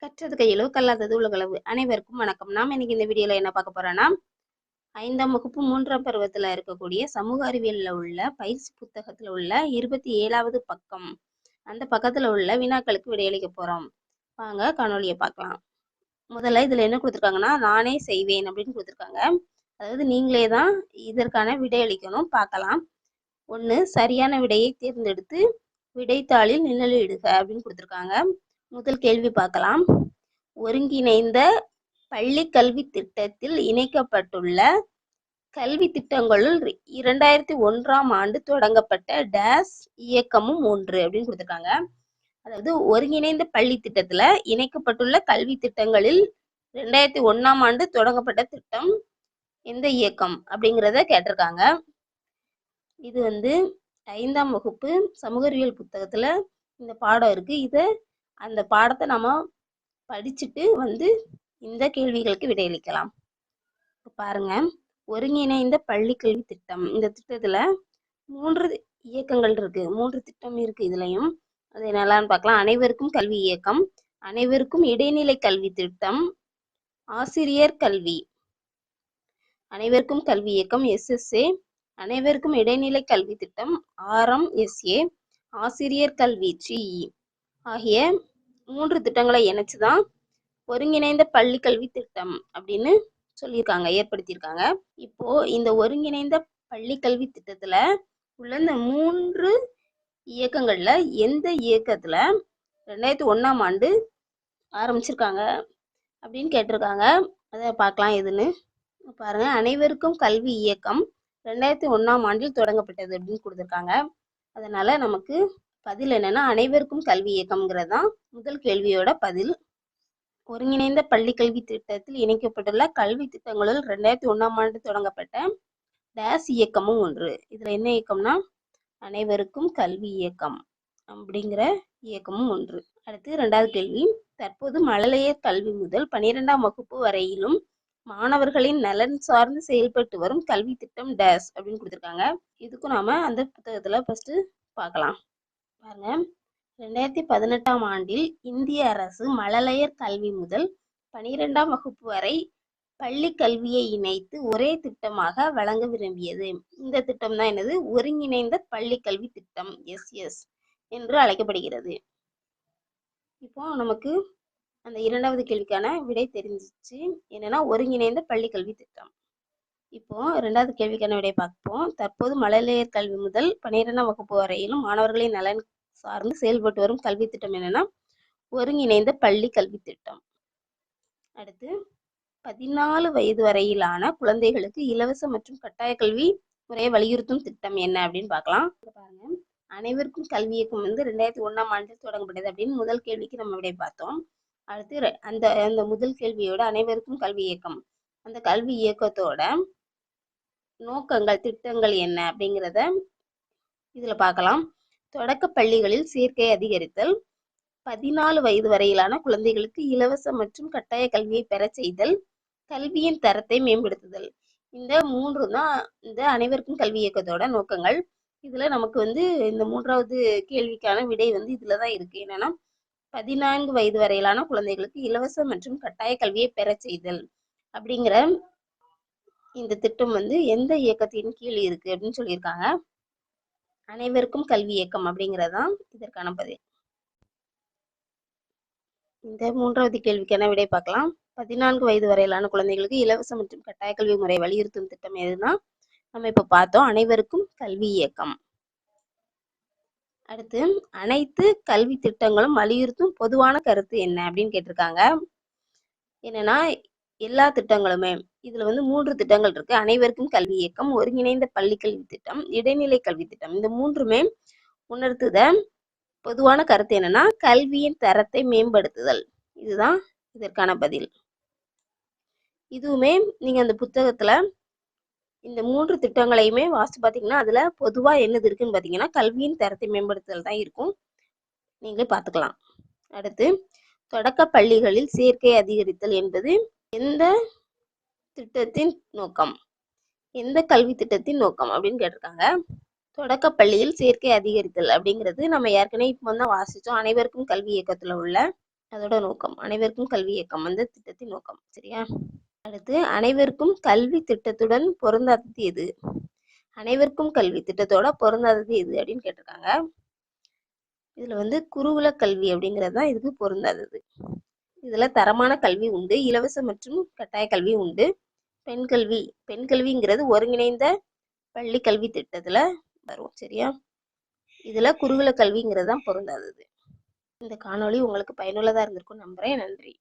கற்றது கையளவு கல்லாதது உலகளவு. அனைவருக்கும் வணக்கம். நாம் இன்னைக்கு இந்த வீடியோல என்ன பார்க்க போறோம்னா, 5ஆம் வகுப்பு 3ஆம் பருவத்துல இருக்கக்கூடிய சமூக அறிவியல்ல உள்ள பயிற்சி புத்தகத்துல உள்ள 27வது பக்கம். அந்த பக்கத்துல உள்ள வினாக்களுக்கு விடையளிக்க போறோம். வாங்க காணொலியை பார்க்கலாம். முதல்ல இதுல என்ன கொடுத்துருக்காங்கன்னா, நானே செய்வேன் அப்படின்னு கொடுத்துருக்காங்க. அதாவது நீங்களே தான் இதற்கான விடையளிக்கணும். பார்க்கலாம். 1 சரியான விடையை தேர்ந்தெடுத்து விடைத்தாளில் நிழலிடுக அப்படின்னு கொடுத்துருக்காங்க. முதல் கேள்வி பார்க்கலாம். ஒருங்கிணைந்த பள்ளி கல்வி திட்டத்தில் இணைக்கப்பட்டுள்ள கல்வி திட்டங்களுள் 2001ஆம் ஆண்டு தொடங்கப்பட்ட டேஸ் இயக்கமும் ஒன்று அப்படின்னு கொடுத்துருக்காங்க. அதாவது ஒருங்கிணைந்த பள்ளி திட்டத்துல இணைக்கப்பட்டுள்ள கல்வி திட்டங்களில் 2001ஆம் ஆண்டு தொடங்கப்பட்ட திட்டம் எந்த இயக்கம் அப்படிங்கிறத கேட்டிருக்காங்க. இது 5ஆம் வகுப்பு சமூக அறிவியல் புத்தகத்துல இந்த பாடம் இருக்கு. அந்த பாடத்தை நம்ம படிச்சுட்டு இந்த கேள்விகளுக்கு விடையளிக்கலாம். பாருங்க, ஒருங்கிணைந்த பள்ளி கல்வி திட்டம். இந்த திட்டத்துல 3 இயக்கங்கள் இருக்கு, 3 திட்டம் இருக்கு. இதுலயும் அது என்னெல்லாம் பார்க்கலாம். அனைவருக்கும் கல்வி இயக்கம், அனைவருக்கும் இடைநிலை கல்வி திட்டம், ஆசிரியர் கல்வி, அனைவருக்கும் கல்வி இயக்கம் SSA, அனைவருக்கும் இடைநிலை கல்வி திட்டம் RMSA, ஆசிரியர் கல்வி GE ஆகிய 3 திட்டங்களை இணைச்சுதான் ஒருங்கிணைந்த பள்ளி கல்வி திட்டம் அப்படின்னு சொல்லியிருக்காங்க, ஏற்படுத்தியிருக்காங்க. இப்போ இந்த ஒருங்கிணைந்த பள்ளி கல்வி திட்டத்துல உள்ள இந்த 3 இயக்கங்கள்ல எந்த இயக்கத்துல 2001ஆம் ஆண்டு ஆரம்பிச்சிருக்காங்க அப்படின்னு கேட்டிருக்காங்க. அதை பார்க்கலாம். எதுன்னு பாருங்க. அனைவருக்கும் கல்வி இயக்கம் 2001ஆம் ஆண்டில் தொடங்கப்பட்டது அப்படின்னு கொடுத்துருக்காங்க. அதனால நமக்கு பதில் என்னன்னா, அனைவருக்கும் கல்வி இயக்கம்ங்கிறது தான் முதல் கேள்வியோட பதில். ஒருங்கிணைந்த பள்ளி கல்வி திட்டத்தில் இணைக்கப்பட்டுள்ள கல்வி திட்டங்களுள் 2001ஆம் ஆண்டு தொடங்கப்பட்ட டேஸ் இயக்கமும் ஒன்று. இதுல என்ன இயக்கம்னா, அனைவருக்கும் கல்வி இயக்கம் அப்படிங்கிற இயக்கமும் ஒன்று. அடுத்து 2வது கேள்வி. தற்போது மழலையர் கல்வி முதல் 12ஆம் வகுப்பு வரையிலும் மாணவர்களின் நலன் சார்ந்து செயல்பட்டு வரும் கல்வி திட்டம் டேஸ் அப்படின்னு கொடுத்துருக்காங்க. இதுக்கும் நாம அந்த புத்தகத்துல ஃபர்ஸ்ட் பார்க்கலாம். பாருங்க, 2018ஆம் ஆண்டில் இந்திய அரசு மழலையர் கல்வி முதல் 12ஆம் வகுப்பு வரை பள்ளி கல்வியை இணைத்து ஒரே திட்டமாக வழங்க விரும்பியது. இந்த திட்டம் தான் என்னது? ஒருங்கிணைந்த பள்ளி கல்வி திட்டம், SS என்று அழைக்கப்படுகிறது. இப்போ நமக்கு அந்த 2வது கேள்விக்கான விடை தெரிஞ்சிச்சு. என்னன்னா, ஒருங்கிணைந்த பள்ளி கல்வி திட்டம். இப்போ 2வது கேள்விக்கான விடை பார்ப்போம். தற்போது மழலையர் கல்வி முதல் 12ஆம் வகுப்பு வரையிலும் மாணவர்களின் நலன் சார்ந்து செயல்பட்டு வரும் கல்வி திட்டம் என்னன்னா, ஒருங்கிணைந்த பள்ளி கல்வி திட்டம். அடுத்து 14 வயது வரையிலான குழந்தைகளுக்கு இலவச மற்றும் கட்டாய கல்வி முறையை வலியுறுத்தும் திட்டம் என்ன அப்படின்னு பார்க்கலாம். பாருங்க, அனைவருக்கும் கல்வி இயக்கம் 2001ஆம் ஆண்டில் தொடங்கப்பட்டது அப்படின்னு முதல் கேள்விக்கு நம்ம விடை பார்த்தோம். அடுத்து அந்த முதல் கேள்வியோட அனைவருக்கும் கல்வி இயக்கம், அந்த கல்வி இயக்கத்தோட நோக்கங்கள், திட்டங்கள் என்ன அப்படிங்கிறத இதுல பார்க்கலாம். தொடக்க பள்ளிகளில் சேர்க்கை அதிகரித்தல், 14 வயது வரையிலான குழந்தைகளுக்கு இலவச மற்றும் கட்டாய கல்வியை பெற செய்தல், கல்வியின் தரத்தை மேம்படுத்துதல். இந்த 3 தான் இந்த அனைவருக்கும் கல்வி இயக்கத்தோட நோக்கங்கள். இதுல நமக்கு இந்த 3வது கேள்விக்கான விடை இதுலதான் இருக்கு. என்னன்னா, 14 வயது வரையிலான குழந்தைகளுக்கு இலவச மற்றும் கட்டாய கல்வியை பெற செய்தல் அப்படிங்கிற இந்த திட்டம் எந்த இயக்கத்தின் கீழ் இருக்கு அப்படின்னு சொல்லியிருக்காங்க. அனைவருக்கும் கல்வி இயக்கம் அப்படிங்கிறதான் இதற்கான பதில். இந்த 3வது கேள்விக்கான விடை பார்க்கலாம். 14 வயது வரையிலான குழந்தைகளுக்கு இலவச மற்றும் கட்டாய கல்வி முறை வலியுறுத்தும் திட்டம் எதுனா நம்ம இப்ப பார்த்தோம், அனைவருக்கும் கல்வி இயக்கம். அடுத்து, அனைத்து கல்வி திட்டங்களும் வலியுறுத்தும் பொதுவான கருத்து என்ன அப்படின்னு கேட்டிருக்காங்க. என்னன்னா, எல்லா திட்டங்களுமே இதுல 3 திட்டங்கள் இருக்கு. அனைவருக்கும் கல்வி இயக்கம், ஒருங்கிணைந்த பள்ளி கல்வி திட்டம், இடைநிலை கல்வி திட்டம். இந்த 3மே உணர்த்துத பொதுவான கருத்து என்னன்னா, கல்வியின் தரத்தை மேம்படுத்துதல். இதுதான் இதற்கான பதில். இதுவுமே நீங்க அந்த புத்தகத்துல இந்த 3 திட்டங்களையுமே வாசித்து பார்த்தீங்கன்னா, அதுல பொதுவா என்னது இருக்குன்னு பார்த்தீங்கன்னா, கல்வியின் தரத்தை மேம்படுத்துதல் தான் இருக்கும். நீங்களே பார்த்துக்கலாம். அடுத்து, தொடக்க பள்ளிகளில் சேர்க்கை அதிகரித்தல் என்பது எந்த திட்டத்தின் நோக்கம், எந்த கல்வி திட்டத்தின் நோக்கம் அப்படின்னு கேட்டிருக்காங்க. தொடக்க பள்ளியில் சேர்க்கை அதிகரித்தல் அப்படிங்கிறது நம்ம ஏற்கனவே இப்போ தான் வாசிச்சோம், அனைவருக்கும் கல்வி இயக்கத்துல உள்ள அதோட நோக்கம் அனைவருக்கும் கல்வி இயக்கம் வந்து திட்டத்தின் நோக்கம். சரியா? அடுத்து அனைவருக்கும் கல்வி திட்டத்துடன் பொருந்தாதது எது? அனைவருக்கும் கல்வி திட்டத்தோட பொருந்தாதது எது அப்படின்னு கேட்டிருக்காங்க. இதுல வந்து குருகுல கல்வி அப்படிங்கிறது தான் இதுக்கு பொருந்தாதது. இதுல தரமான கல்வி உண்டு, இலவச மற்றும் கட்டாய கல்வி உண்டு. பெண் கல்விங்கிறது ஒருங்கிணைந்த பள்ளி கல்வி திட்டத்துல வரும். சரியா? இதுல குருகுல கல்விங்கிறது தான் பொருந்தாதது. இந்த காணொளி உங்களுக்கு பயனுள்ளதா இருந்திருக்கும் நம்புறேன். நன்றி.